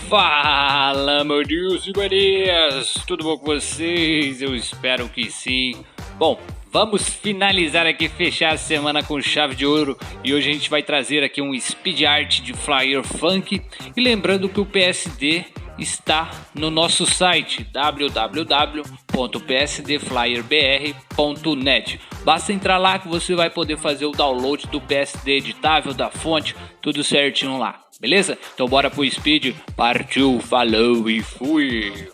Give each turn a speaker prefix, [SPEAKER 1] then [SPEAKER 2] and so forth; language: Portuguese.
[SPEAKER 1] Fala, meu Deus e Marias! Tudo bom com vocês? Eu espero que sim. Bom, vamos finalizar aqui, fechar a semana com chave de ouro. E hoje a gente vai trazer aqui um speed art de flyer funk. E lembrando que o PSD está no nosso site www.psdflyerbr.net. Basta entrar lá que você vai poder fazer o download do PSD editável, da fonte, tudo certinho lá, beleza? Então bora pro speed, partiu, falou e fui!